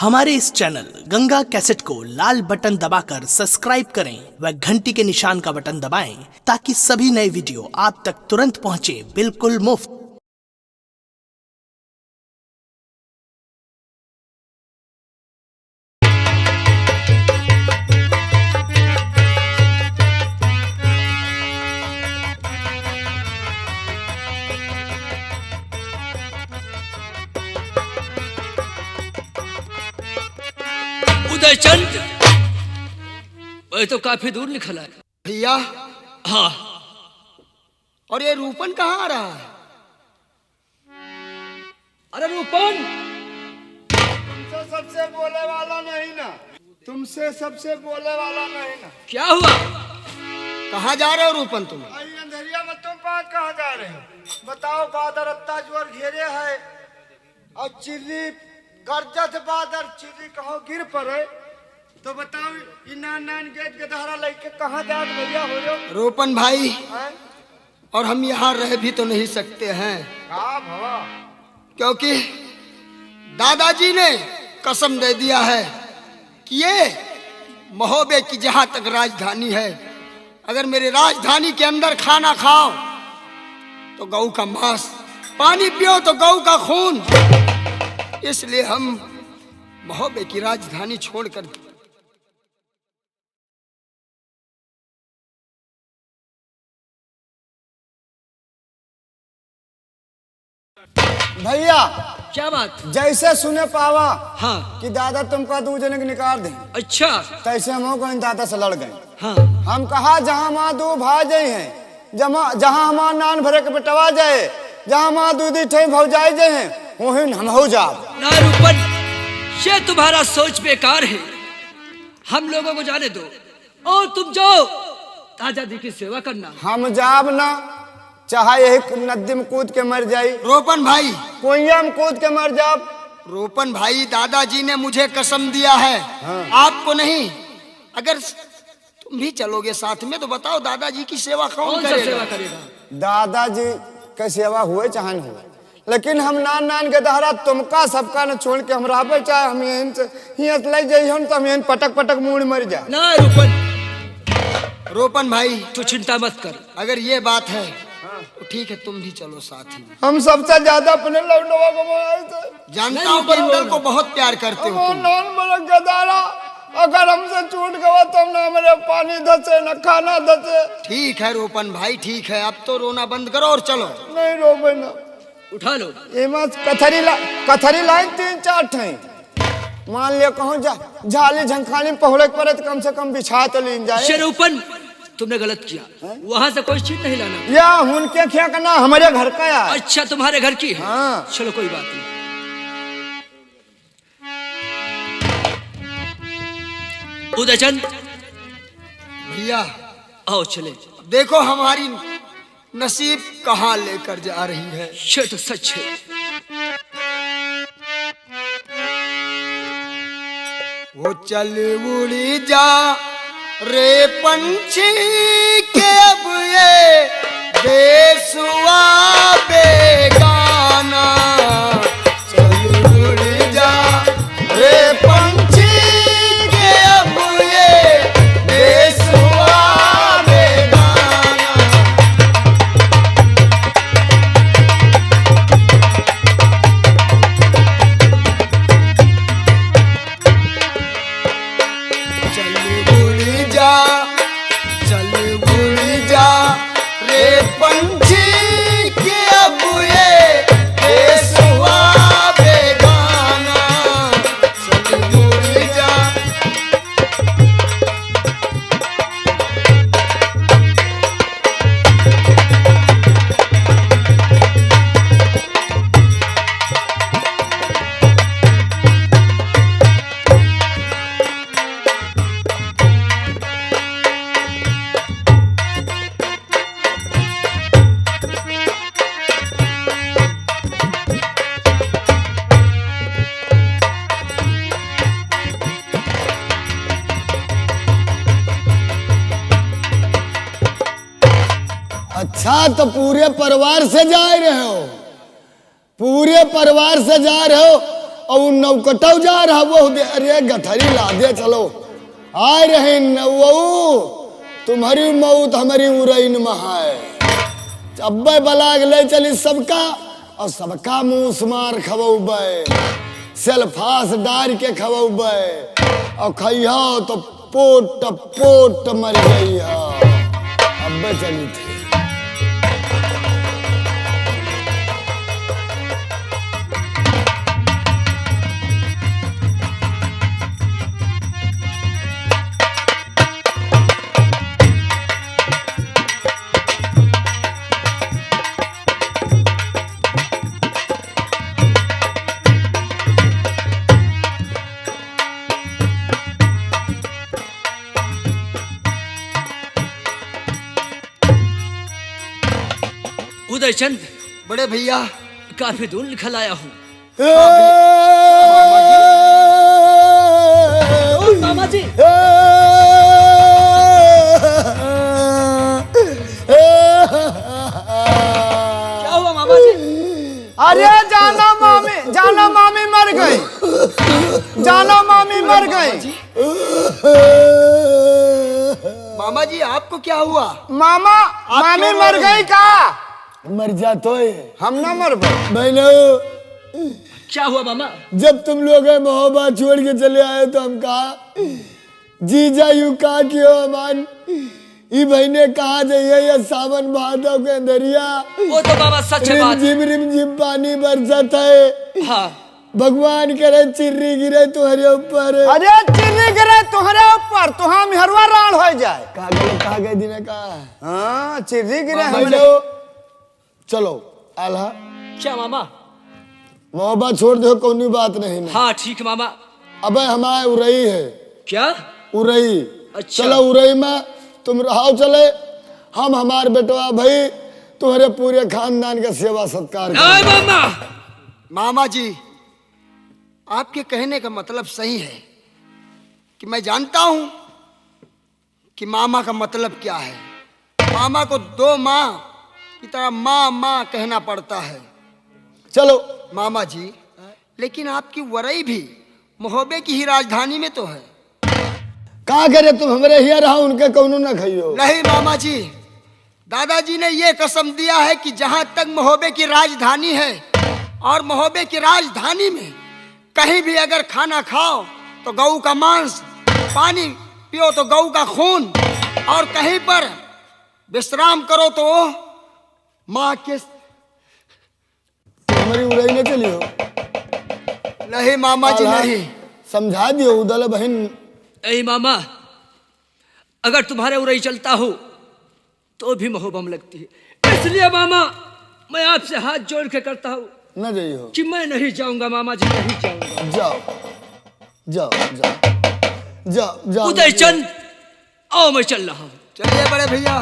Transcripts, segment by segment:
हमारे इस channel Ganga cassette को लाल बटन दबाकर सब्सक्राइब करें व घंटी के निशान का बटन दबाएं ताकि सभी नए वीडियो आप तक तुरंत पहुंचे बिल्कुल मुफ्त। उदयचंद, वह तो काफी दूर निकला है भैया। हाँ, और ये रूपन कहाँ आ रहा है? अरे रूपन, तुमसे सबसे बोले वाला नहीं ना, तुमसे सबसे बोले वाला नहीं ना। क्या हुआ? कहाँ जा रहे हो रूपन तुम? आई अंधेरिया में तुम पास कहाँ जा रहे हो? बताओ, बादर अत्ता जोर घेरे है और चिल्ली गर्जत बादर चिल्ली कहो गिर पड़े तो बताओ, नान गेट के दहरा लेके कहाँ जा भैया हो रहे हो? रूपन भाई, हैं? और हम यहाँ रह भी तो नहीं सकते हैं, का भवा? क्योंकि दादाजी ने कसम दे दिया है कि ये महोबे की जहाँ तक राजधानी है, अगर मेरे राजधानी के अंदर खाना खाओ तो गऊ का मांस, पानी पियो तो गऊ का खून। इसलिए हम महोबे की राजधानी छोड़कर भैया क्या बात? जैसे सुने पावा हाँ, कि दादा तुमका दो जने के निकाल दें, अच्छा, तैसे हम हो गए दादा से लड़ गए। हाँ, हम कहा जहाँ माँ दो भाई जाए हैं, जहाँ हमार नान भरे के बेटवा जाए, जहाँ माँ दूधी ठे भौजाई जाए हैं, वहीं हम हो जाओ। ना रूपन, ये तुम्हारा सोच बेकार है। हम लोगों को जाने दो और तुम जाओ दादाजी की सेवा करना। हम जाब ना, चाहे यही नदी में कूद के मर जाई, रूपन भाई, कुइया में कूद के मर जाब। रूपन भाई, दादाजी ने मुझे कसम दिया है, आपको नहीं। अगर तुम भी चलोगे साथ में तो बताओ दादाजी की सेवा कौन कौन सा करेगा? सेवा करेगा? दादाजी की सेवा हुए चाहे न हुए, लेकिन हम नान के दहरा तुमका सबका न छोड़ के हम रह चाहे हम यहीं से ले जाइए तो हम यहीं पटक पटक मुड़ मर जाए। ना रूपन, रूपन भाई, तू चिंता मत कर। अगर ये बात है तो ठीक है, तुम भी चलो साथ ही। हम सबसे ज्यादा अपने लौंडवा को मारे थे। जानता हूँ कि इंदल को बहुत प्यार करते हो तुम। नान बरक के दहरा अगर हमसे छूट गया तो ना मेरे पानी धसे न खाना धसे। ठीक है रूपन भाई, ठीक है, अब तो रोना बंद करो और चलो। नहीं रोबे ना, उठा लो। कथरी लाइन 3-4 ठे मान लिया कहूँ झाली झंखानी पहुड़े पड़े तो कम से कम बिछा तो लीन जाए। रूपन, तुमने गलत किया, वहां से कोई चीज नहीं लाना। या उनके क्या करना, हमारे घर का यार। अच्छा, तुम्हारे घर की है? हाँ। चलो कोई बात नहीं। उदयचंद भैया, आओ चले। देखो हमारी नसीब कहाँ लेकर जा रही है। ये तो सच है। वो चल उड़ी जा रे पंछी के अब ये देसुआ बेगाना, चल उड़ी जा रे पंछी के अब ये देसुआ बेगाना। चल उड़ी जा, चल उड़ी जा रे पंछी के अब ये देसुआ बेगाना, चल उड़ी जा। अच्छा, तो पूरे परिवार से जा रहे हो? पूरे परिवार से जा रहे हो? और नौकटौ जा रहा वो दे, अरे गठरी ला दे चलो। आए रहे नौ तुम्हारी मौत हमारी उरैन में है। अब्बे बलाग ले चली सबका और सबका मुंह मार खबौबे, सेल्फास डार के खबौबे और खैया तो पोट पोट मर गई है। अब्बे चली थी उदयचंद, बड़े भैया काफी दूर लिखा लाया हूँ। मामा जी क्या हुआ मामा जी? अरे जानो मामी मर गई, जानो मामी मर गई। मामा जी आपको क्या हुआ? मामा मामी मर गई का? मर जा तो हम ना मर बहनों। क्या हुआ मामा? जब तुम लोग मोहब्बत छोड़ के चले आए तो हम कहा जीजा यू कहा कि हो अमान ये बहने कहा जाइए ये सावन भादव के अंदरिया। वो तो मामा सच है बात। रिम झिम पानी बरसत है। हाँ भगवान करे चिर्री गिरे तुम्हारे ऊपर। अरे चिर्री गिरे तुम्हारे ऊपर तो हम हरवा राण हो जाए। कहा गए दिन कहा हाँ चिर्री गिरे चलो आल्हा। क्या मामा? मोहब्बत छोड़ दो कोई बात नहीं ना। हाँ ठीक है मामा। अबे हमारे उरई है। क्या उरई? अच्छा। चलो उरई में तुम रहो चले, हम हमारे बेटवा भाई तुम्हारे पूरे खानदान का सेवा सत्कार करें। मामा मामा जी आपके कहने का मतलब सही है कि मैं जानता हूं कि मामा का मतलब क्या है। मामा को दो माँ की तरह माँ माँ कहना पड़ता है। चलो मामा जी, लेकिन आपकी वरई भी मोहब्बे की ही राजधानी में तो है। कहा करे तुम हमारे हिया रहा उनके कौनो ना खाइयो। नहीं मामा जी, दादाजी ने ये कसम दिया है कि जहां तक मोहब्बे की राजधानी है और मोहब्बे की राजधानी में कहीं भी अगर खाना खाओ तो गऊ का मांस, पानी पियो तो गऊ का खून, और कहीं पर विश्राम करो तो माँ के। हमारी उड़ाई न चली हो? नहीं मामा जी नहीं। समझा दियो उदल बहन। ऐ मामा, अगर तुम्हारे उरई चलता हो तो भी मोहब्बत लगती है। इसलिए मामा मैं आपसे हाथ जोड़ के करता हूँ न जाइयो कि मैं नहीं जाऊंगा मामा जी, नहीं जाऊंगा। जाओ जाओ जाओ जाओ जाओ। उदयचंद आओ मैं चल रहा हूँ। चलिए बड़े भैया।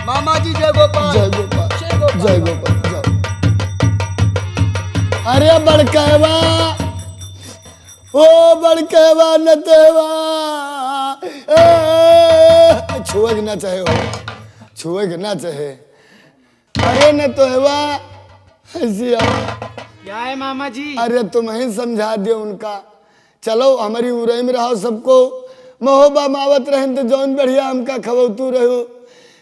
मामा जी जय गोपाल। जय गोपाल जय गोपाल। जाओ। अरे बड़केवा ओ बड़केवा नतेवा छुए ना चाहे हो, छुए ना चाहे। अरे न तो हेवा ऐसी क्या है मामा जी? अरे तुम ही समझा दियो उनका। चलो हमारी उरई में रहो, सबको मोहब्बत मावत रहे तो जौन बढ़िया हमका खबौतू रहो,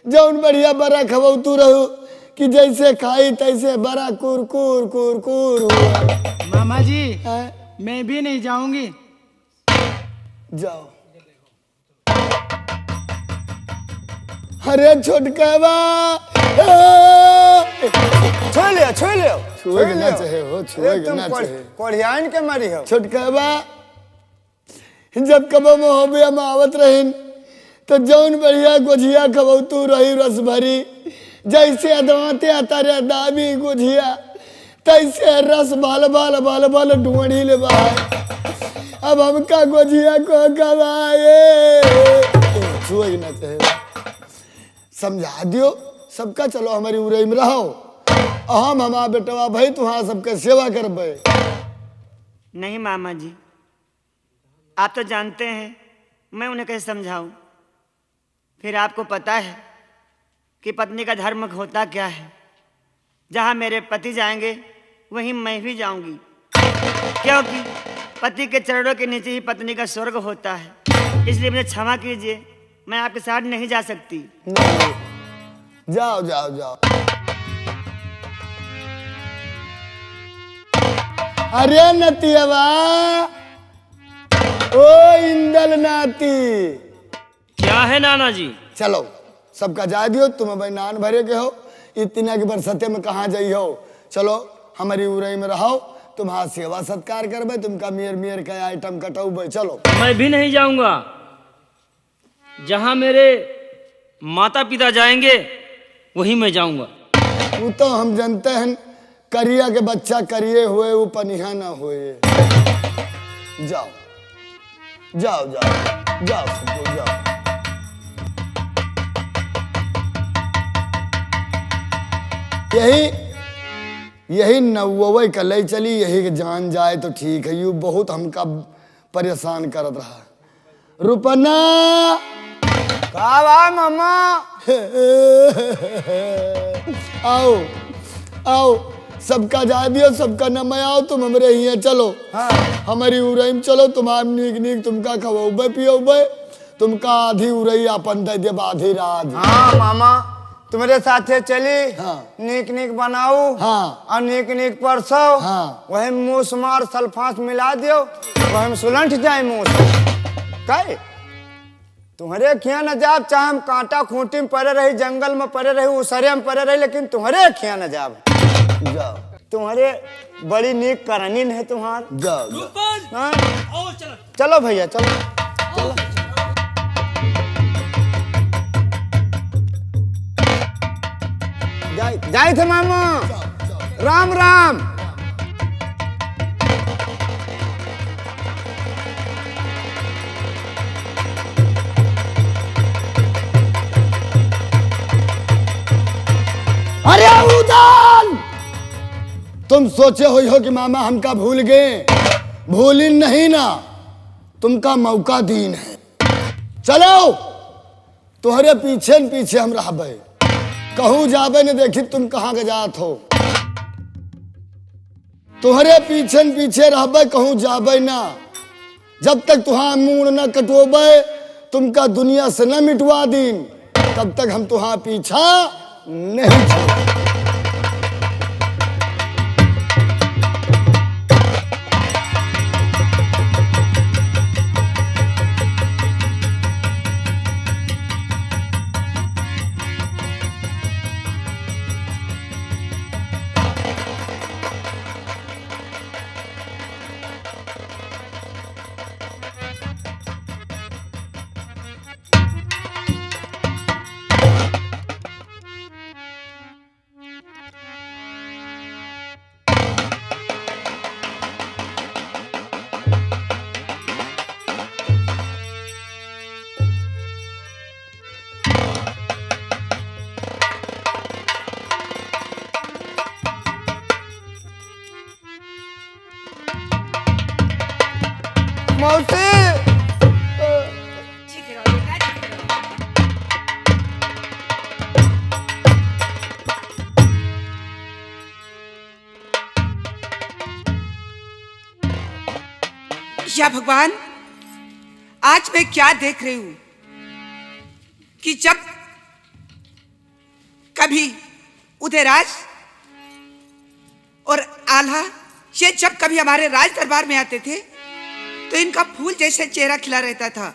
जौन बढ़िया बड़ा खबौतू रहो कि जैसे खाई तैसे बड़ा कुर कुर कुर कुर हुआ। मामा जी मैं भी नहीं जाऊंगी। जाओ। अरे छोटकावा छोड़ लियो छोड़ लियो। छुए के ना चाहे हो, छुए के ना चाहे। कोढ़ियान के मरी हो। छोटकावा जब कबो मोहब्बे मावत रहीन तो जौन बढ़िया गुझिया खबौतू रही रस भरी, जैसे अदवाते अतारे दाबी गुझिया तैसे रस बाल बाल बाल बाल ढूंढी ले बाहर। अब हमका गुझिया को कमाए छुए ना चाहे। समझा दियो सबका। चलो हमारी उरई में रहो, हम हमारा बेटवा भाई तुम्हारा सबका सेवा करबे। नहीं मामा जी, आप तो जानते हैं मैं उन्हें कैसे समझाऊं। फिर आपको पता है कि पत्नी का धर्म होता क्या है। जहां मेरे पति जाएंगे वहीं मैं भी जाऊंगी। क्योंकि पति के चरणों के नीचे ही पत्नी का स्वर्ग होता है, इसलिए मुझे क्षमा कीजिए, मैं आपके साथ नहीं जा सकती। नहीं, जाओ जाओ जाओ। अरे नतियवा, ओ इंदल नाती, क्या है नाना जी? चलो सबका जा दियो, तुम भाई नान भरे के हो, इतना के बरसते में कहाँ जाइ हो। चलो हमारी उरई में रहो, तुम्हारा सेवा सत्कार करबे, तुमका मियर मियर का आइटम कटौबे। चलो। मैं भी नहीं जाऊंगा, जहां मेरे माता पिता जाएंगे वहीं मैं जाऊंगा। वो तो हम जानते हैं, करिया के बच्चा करिए हुए वो पनिया ना हुए। जाओ जाओ जाओ जाओ सबको जाओ। यही नौवे का ले चली, यही के जान जाए तो ठीक है। यू बहुत हमका परेशान करत रहा। रुपना का बा मामा? आओ आओ, सबका जा दियो, सबका न मैं आओ, तुम हमरे ही चलो। हाँ। हमारी उरई में चलो, तुम्हार नीक नीक तुमका खवोबे पियोबे, तुमका आधी उरई अपन दे देब आधी राज। हाँ मामा, तुम्हारे साथे चली। हाँ। नीक नीक बनाऊ। हाँ। और नीक नीक परसो। हाँ। वही मूस मार सल्फास मिला दियो, वही में सुलंठ जाए मूस। कहे तुम्हारे खिया न जाब, चाहे हम कांटा खूंटी में पड़े रही, जंगल में पड़े रही, उसरे में पड़े रही, लेकिन तुम्हारे खिया न जाब। जाओ तुम्हारे बड़ी नीक करनी है तुम्हार। जाओ जाओ। हाँ? चलो भैया चलो। जाए थे मामा। राम राम। अरे उदान, तुम सोचे हुई हो कि मामा हमका भूल गए? भूली नहीं ना, तुमका मौका दीन है। चलो तुम्हारे पीछे न पीछे हम रहबे, कहूँ जाबे न देखी तुम कहाँ के जात हो। तुम्हारे पीछे न पीछे रहबे, कहूँ जाबे ना। जब तक तुहां मुंह न कटोबे, तुमका दुनिया से न मिटवा दीन, तब तक हम तुहां पीछा नहीं छोड़। मौसी। या भगवान, आज मैं क्या देख रही हूं कि जब कभी उदयराज और आल्हा ये जब कभी हमारे राज दरबार में आते थे तो इनका फूल जैसे चेहरा खिला रहता था,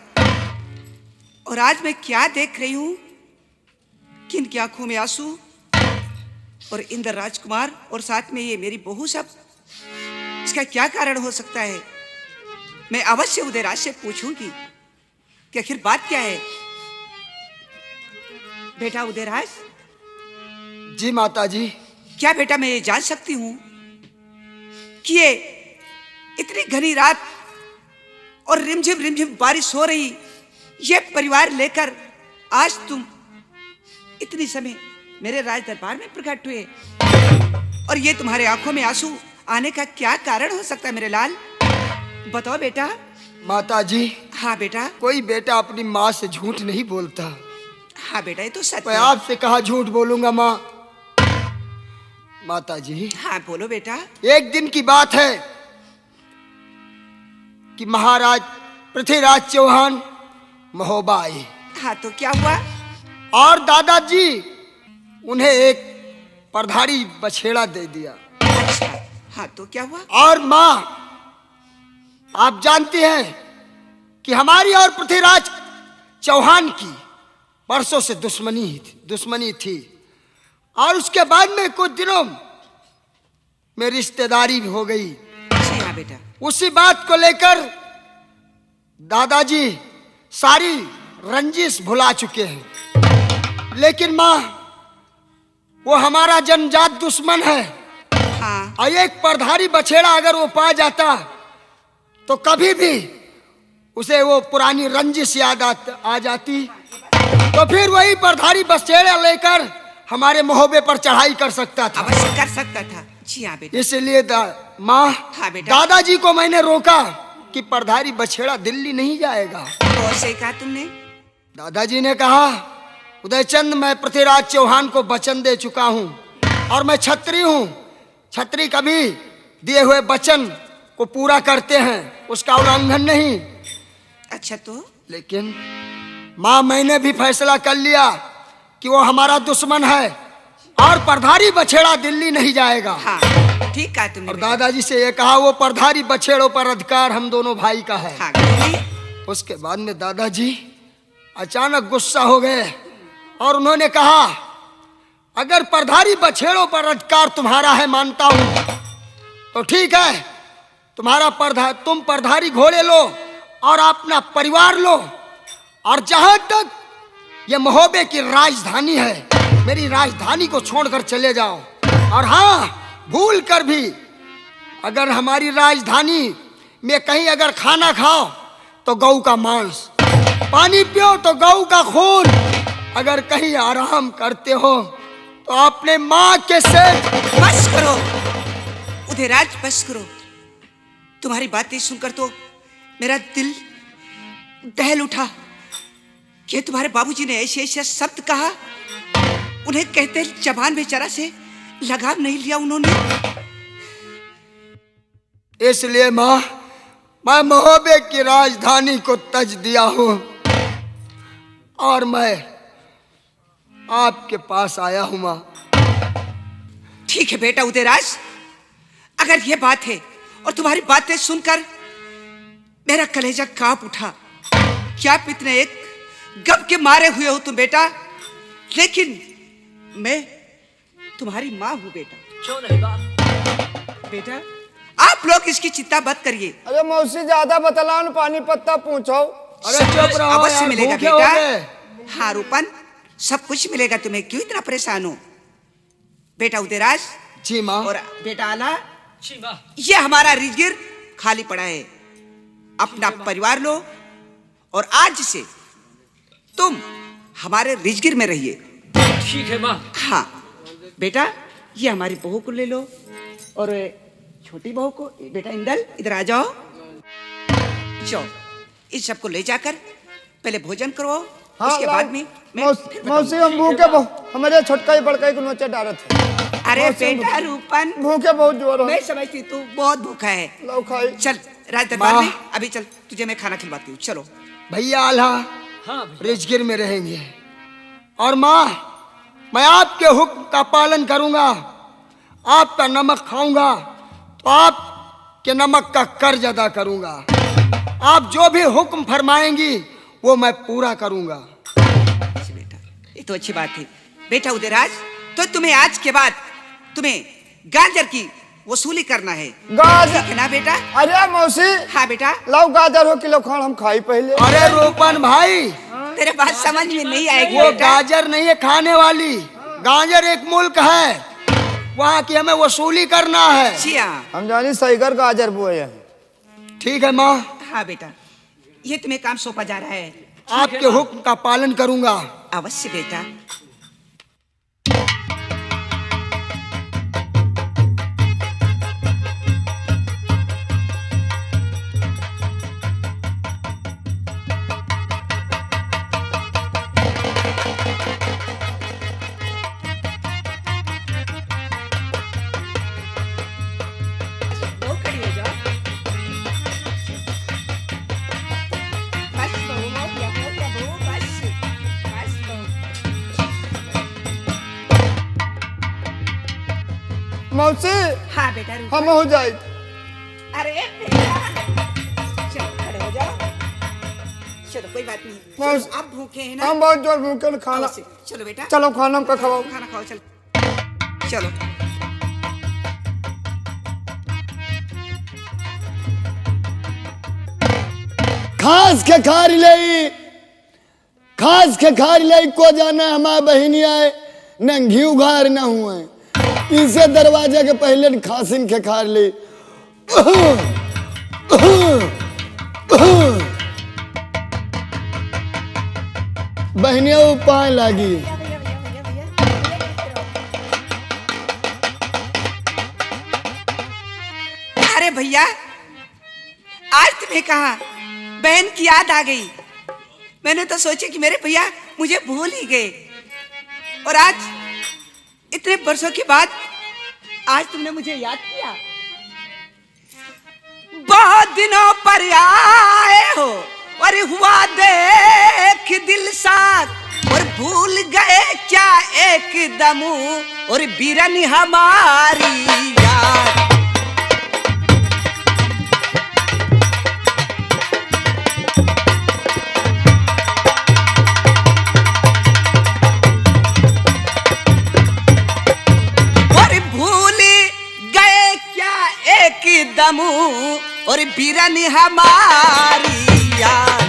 और आज मैं क्या देख रही हूं कि इनकी आंखों में आंसू, और इंद्र राजकुमार और साथ में ये मेरी बहू सब। इसका क्या कारण हो सकता है? मैं अवश्य उदयराज से पूछूंगी कि आखिर बात क्या है। बेटा उदयराज। जी माता जी। क्या बेटा मैं ये जान सकती हूं कि ये इतनी घनी रात और रिमझिम बारिश हो रही, ये परिवार लेकर आज तुम इतनी समय मेरे राज दरबार में प्रकट हुए, और ये तुम्हारे आंखों में आंसू आने का क्या कारण हो सकता है मेरे लाल? बताओ बेटा। माता जी। हाँ बेटा। कोई बेटा अपनी माँ से झूठ नहीं बोलता। हाँ बेटा, ये तो सच मैं है। आपसे कहा झूठ बोलूंगा माँ? माता जी। हाँ बोलो बेटा। एक दिन की बात है, कि महाराज पृथ्वीराज चौहान महोबा आए हाँ तो क्या हुआ? और दादाजी उन्हें एक परधारी बछेड़ा दे दिया। अच्छा, हाँ तो क्या हुआ? और माँ, आप जानती हैं कि हमारी और पृथ्वीराज चौहान की परसों से दुश्मनी थी और उसके बाद में कुछ दिनों में रिश्तेदारी भी हो गई। जी हाँ बेटा। उसी बात को लेकर दादाजी सारी रंजिश भुला चुके हैं। लेकिन माँ, वो हमारा जन्मजात दुश्मन है। हाँ और एक परधारी बछेड़ा अगर वो पा जाता तो कभी भी उसे वो पुरानी रंजिश याद आ जाती, तो फिर वही परधारी बछेड़ा लेकर हमारे महोबे पर चढ़ाई कर सकता था। अवश्य कर सकता था। जी हाँ बेटा। इसलिए माँ, हाँ बेटा। दादाजी को मैंने रोका कि परधारी बछेड़ा दिल्ली नहीं जाएगा। बहुत सही कहा तुमने। दादाजी ने कहा, उदयचंद, मैं पृथ्वीराज चौहान को वचन दे चुका हूँ और मैं छत्री हूँ। छत्री कभी दिए हुए वचन को पूरा करते हैं, उसका उल्लंघन नहीं। अच्छा तो? लेकिन माँ, मैंने भी फैसला कर लिया कि वो हमारा दुश्मन है और परधारी बछेड़ा दिल्ली नहीं जाएगा। हाँ ठीक कहा तुमने और बेटा। दादाजी से ये कहा, वो परधारी बछेड़ों पर अधिकार हम दोनों भाई का है। हाँ नहीं? उसके बाद में दादाजी अचानक गुस्सा हो गए और उन्होंने कहा, अगर परधारी बछेड़ों पर अधिकार तुम्हारा है, मानता हूं, तो ठीक है, तुम परधारी घोड़े लो और अपना परिवार लो, और जहां तक ये महोबे की राजधानी है, मेरी राजधानी को छोड़कर चले जाओ। और हाँ, भूल कर भी अगर हमारी राजधानी में कहीं अगर खाना खाओ तो गऊ का मांस, पानी पियो तो गऊ का खून, अगर कहीं आराम करते हो तो अपने माँ के सेठ। बस करो उदयराज, बस करो। तुम्हारी बातें सुनकर तो मेरा दिल दहल उठा कि तुम्हारे बाबूजी ने ऐसे ऐसे शब्द कहा, उन्हें कहते जबान बेचारा से लगाम नहीं लिया उन्होंने। इसलिए माँ, मैं महोबे की राजधानी को तज दिया हूँ और मैं आपके पास आया हूँ माँ। ठीक है बेटा उदयराज, अगर ये बात है और तुम्हारी बातें सुनकर मेरा कलेजा कांप उठा। क्या आप इतने एक गम के मारे हुए हो तुम बेटा, लेकिन मैं तुम्हारी माँ हूँ बेटा। क्यों नहीं बाप? बेटा आप लोग इसकी चिंता मत करिए। अरे मौसी ज्यादा बतलान, पानी पत्ता पूछो। अरे चुप रहो अवश्य यार, मिलेगा भूखे हो बेटा। गए। हाँ रूपन, सब कुछ मिलेगा तुम्हें, क्यों इतना परेशान हो बेटा उदयराज। जी माँ। और बेटा आला, जी माँ। ये हमारा रिजगिर खाली पड़ा है, अपना परिवार लो और आज से तुम हमारे रिजगिर में रहिए। ठीक है माँ। हाँ बेटा, ये हमारी बहू को ले लो और छोटी बहू को। बेटा इंदल, इधर आ जाओ। जाओ, इस सबको ले जाकर पहले भोजन करो। हाँ, उसके बाद में मैं फिर मौसी बताऊंगा। हम भूखे हमारे छोटका ही बड़का ही को नोचे डालत है। अरे मौसी, हम बेटा रूपन, भूखे बहुत जोर मैं समझती तू बहुत भूखा है। लो खाई। चल राज दरबार माँ। में, अभी चल तुझे मैं खाना खिलवाती हूँ। चलो भैया आल्हा हाँ भैया। रिजगिर में रहेंगे और माँ, मैं आपके हुक्म का पालन करूंगा। आपका नमक खाऊंगा तो आपके नमक का कर्ज अदा करूंगा। आप जो भी हुक्म फरमाएंगी वो मैं पूरा करूंगा। बेटा, ये तो अच्छी बात है। बेटा उदयराज, तो तुम्हें आज के बाद तुम्हें गाजर की वसूली करना है, गाजर? ठीक है ना बेटा? अरे मौसी, हाँ बेटा। लाओ गाजर हो किलो खान, हम खाई पहले। अरे रूपन भाई, तेरे बात समझ में नहीं आएगी वो बेटा। गाजर नहीं है खाने वाली, गाजर एक मुल्क है, वहाँ की हमें वसूली करना है। जी हाँ। हम जानी सहीगर गाजर बोए हैं। ठीक है माँ, हाँ बेटा, ये तुम्हें काम सौंपा जा रहा है। आपके हुक्म का पालन करूंगा। अवश्य बेटा। मौसी हाँ बेटा रुको। हम हो जाए। अरे बेटा चलो खड़े हो जाओ। चलो कोई बात नहीं। मौसी चलो, आप भूखे हैं ना? हम बहुत जोर भूखे हैं, खाना चलो बेटा चलो खाना का खवाओ। खाना खाओ चलो। चलो खास के खार ले को जाना हमारा बहनिया है न घी उघार न हुए पीछे दरवाजे के पहले खासिन के खार ले बहनिया पाए लागी। अरे भैया आज तुम्हें कहा बहन की याद आ गई। मैंने तो सोचा कि मेरे भैया मुझे भूल ही गए और आज इतने वर्षों के बाद आज तुमने मुझे याद किया। बहुत दिनों पर आए हो और हुआ देख दिल साथ और भूल गए क्या एकदम और बीरन हमारी याद। दम और बीरन हमारी याद।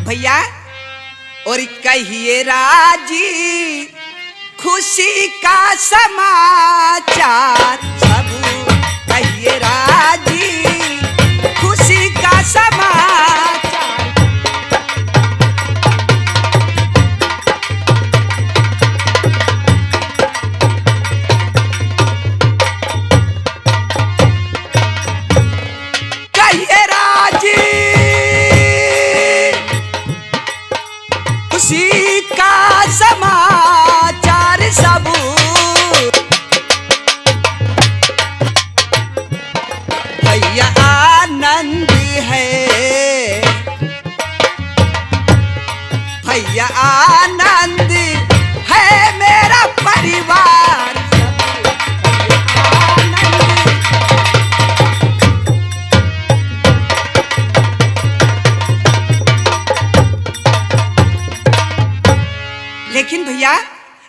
भैया और कहिए राजी खुशी का समाचार सब कहिए राजी खुशी का समाचार। खुशी का समाचार सब भैया आनंद है भैया आनंद है मेरा परिवार। लेकिन भैया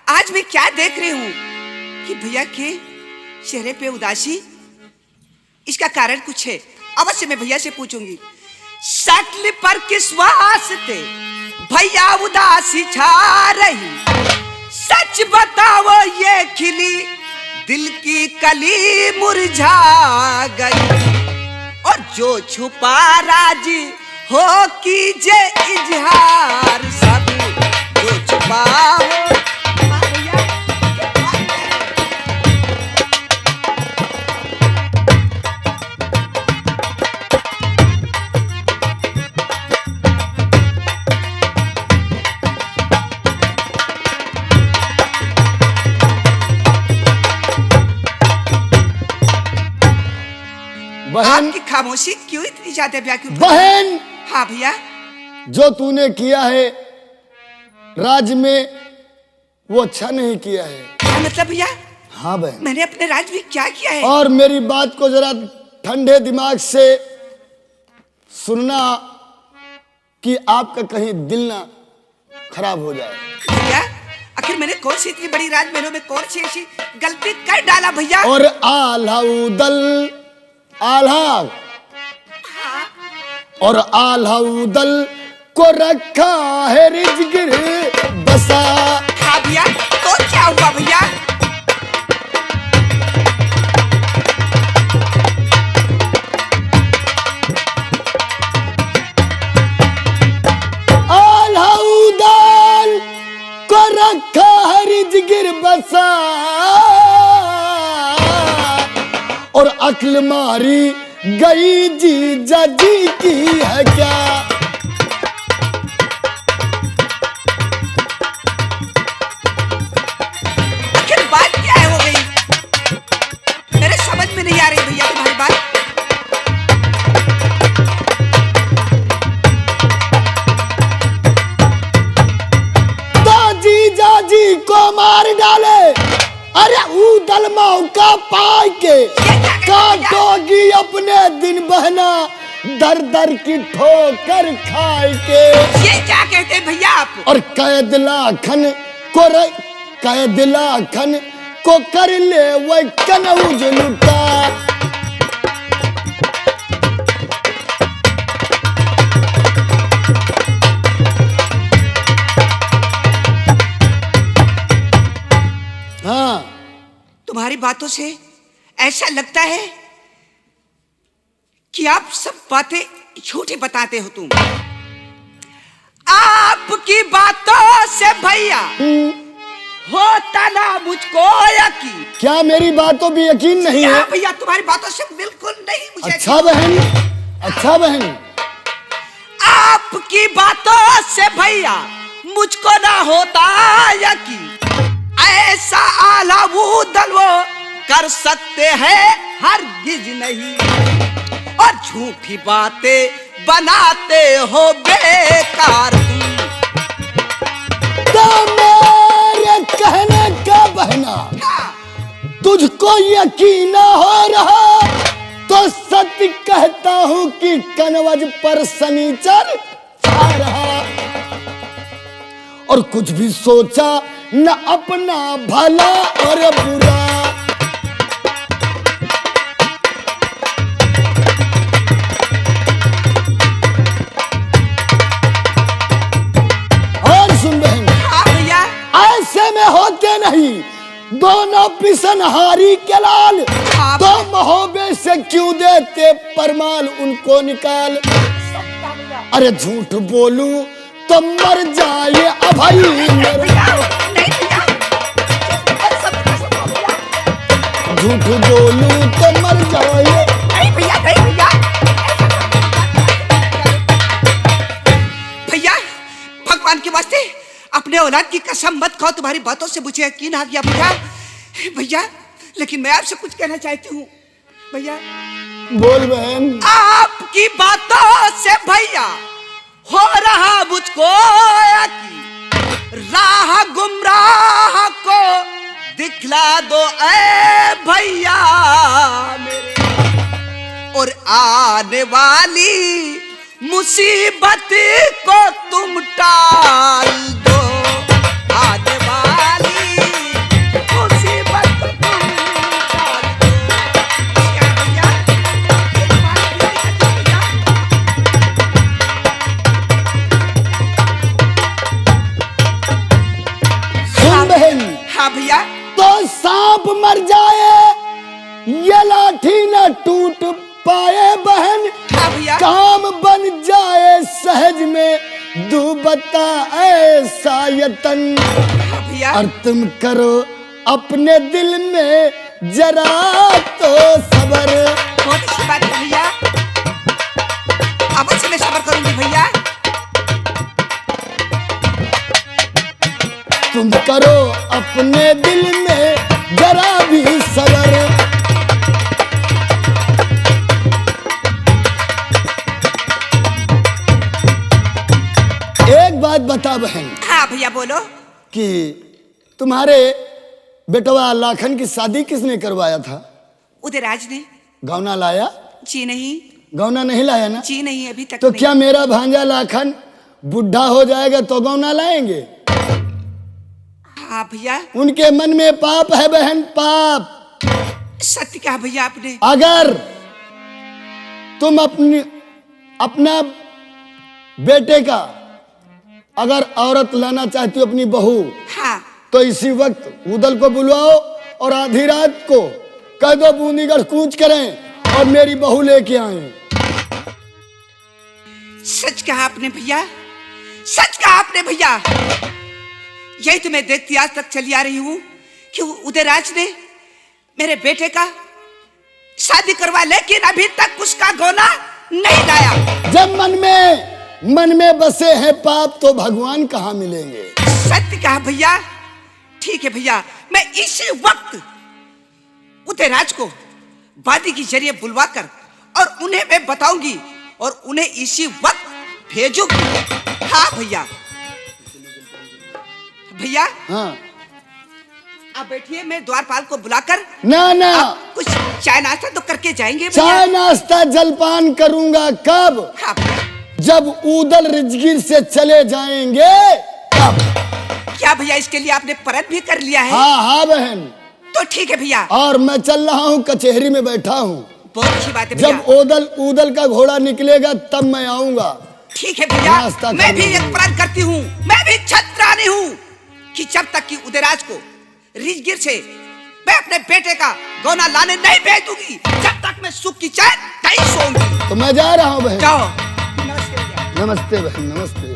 आज मैं क्या देख रही हूं कि भैया के चेहरे पे उदासी। इसका कारण कुछ है, अवश्य मैं भैया से पूछूंगी। शक्ल पर किस वास्ते भैया उदासी छा रही, सच बताओ ये खिली दिल की कली मुरझा गई और जो छुपा राजी हो कीजिए इजहार सब जो छुपा हो। बहन आपकी खामोशी क्यों इतनी ज्यादा व्याकुल? बहन हाँ भैया जो तूने किया है राज्य में वो अच्छा नहीं किया है। क्या मतलब भैया? हाँ बहन मैंने अपने राज्य में क्या किया है? और मेरी बात को जरा ठंडे दिमाग से सुनना कि आपका कहीं दिल ना खराब हो जाए। भैया आखिर मैंने कौन सी इतनी बड़ी राजमहलों में कौन सी ऐसी गलती कर डाला भैया? और आल्हाउदल आल्हा और आल्हाउदल को रखा है रिजगिर बसा। हाँ भैया तो क्या हुआ भैया? आल्हाउदल को रखा है रिजगिर बसा और अक्ल मारी गई जीजा जी की है क्या? आखिर बात क्या है हो गई? मेरे समझ में नहीं आ रही भैया तुम्हारी बात। जी को मार डाले। अरे उदल मौका पाए के काटोगी अपने दिन बहना, दर दर की ठोकर खाए के। ये क्या कहते हैं भैया आप? और कैद लाखन को कर ले वह कनौज लुटा। हाँ, तुम्हारी बातों से ऐसा लगता है कि आप सब बातें झूठी बताते हो। तुम आपकी बातों से भैया होता ना मुझको यकीन। क्या मेरी बातों भी यकीन नहीं है? भैया तुम्हारी बातों से बिल्कुल नहीं मुझे। अच्छा बहन, अच्छा बहन, आपकी बातों से भैया मुझको ना होता यकीन। ऐसा आला वो दल वो कर सकते हैं हरगिज नहीं, और झूठी बातें बनाते हो बेकार तुम। तो मेरे कहने का बहना तुझको यकीन हो रहा तो सत्य कहता हूँ कि कनवज पर शनिचर छा रहा। और कुछ भी सोचा न अपना भला और बुरा। और सुन बहन, भैया ऐसे में होते नहीं दोनों पिसनहारी के लाल। तो महोबे से क्यों देते परमाल उनको निकाल। अरे झूठ बोलूं तो मर जाए अभय मेरा। झूठ बोलूं तो मर जाए। भैया भगवान के वास्ते अपने औलाद की कसम मत खाओ। तुम्हारी बातों से मुझे यकीन आ गया भैया। भैया लेकिन मैं आपसे कुछ कहना चाहती हूँ भैया। बोल बहन। आपकी बातों से भैया हो रहा मुझको यकीन। राह गुमराह को दिखला दो ऐ भैया मेरे, और आने वाली मुसीबत को तुम टाल दो। आने वाली मुसीबत को तुम टाल दो। क्या भैया? सुन बहन। हाँ भैया। तो सांप मर जाए ये लाठी न टूट पाए बहन। हाँ भैया। काम बन जाए सहज में दुबता ऐसा यतन। हाँ भैया। और तुम करो अपने दिल में जरा तो सबर। बहुत अच्छी बात है भैया, अवश्य मैं सब्र करूंगी भैया। तुम करो अपने दिल में जरा भी सबर। एक बात बता बहन। हाँ भैया बोलो। कि तुम्हारे बेटवा लाखन की शादी किसने करवाया था? उदयराज ने। गौना लाया? जी नहीं। गौना नहीं लाया ना? जी नहीं, अभी तक तो नहीं। क्या मेरा भांजा लाखन बुढ़ा हो जाएगा तो गौना लाएंगे? हाँ भैया। उनके मन में पाप है बहन, पाप। सत्य कहा भैया आपने। अगर तुम अपना बेटे का अगर औरत लाना चाहती हो अपनी बहू, हाँ। तो इसी वक्त उदल को बुलवाओ और आधी रात को कह दो बूंदीगढ़ कूच करें और मेरी बहू लेके आए। सच कहा आपने भैया, सच कहा आपने भैया। यही तो मैं देखती आज तक चली आ रही हूँ कि उदयराज ने मेरे बेटे का शादी करवा, लेकिन अभी तक उसका गौना नहीं लाया। जब मन में बसे हैं पाप तो भगवान कहाँ मिलेंगे? सत्य कहा भैया। ठीक है भैया, मैं इसी वक्त उदयराज को वादी के जरिए बुलवाकर और उन्हें मैं बताऊंगी और उन्हें इसी वक्त भेजूंगी। हाँ भैया। भैया हाँ आप बैठिए, मैं द्वारपाल को बुलाकर ना ना, आप कुछ चाय नाश्ता तो करके जाएंगे भैया। चाय नाश्ता जलपान करूंगा कब? हाँ भैया। जब ऊदल रिजगिर से चले जाएंगे तब। क्या भैया इसके लिए आपने परत भी कर लिया है? हाँ हाँ बहन, तो ठीक है भैया। और मैं चल रहा हूँ, कचहरी में बैठा हूँ। बहुत अच्छी बात है भैया। जब ऊदल का घोड़ा निकलेगा तब मैं आऊंगा। ठीक है भैया, नाश्ता मैं भी करना एक प्रण करती हूँ, मैं भी छत्रानी हूँ कि जब तक कि उदयराज को रिजगिर से मैं अपने बेटे का गौना लाने नहीं भेज दूंगी, जब तक मैं सुख की चैन नहीं सोऊंगी। तो मैं जा रहा हूँ बहन। जाओ। नमस्ते भैया। नमस्ते बहन, नमस्ते।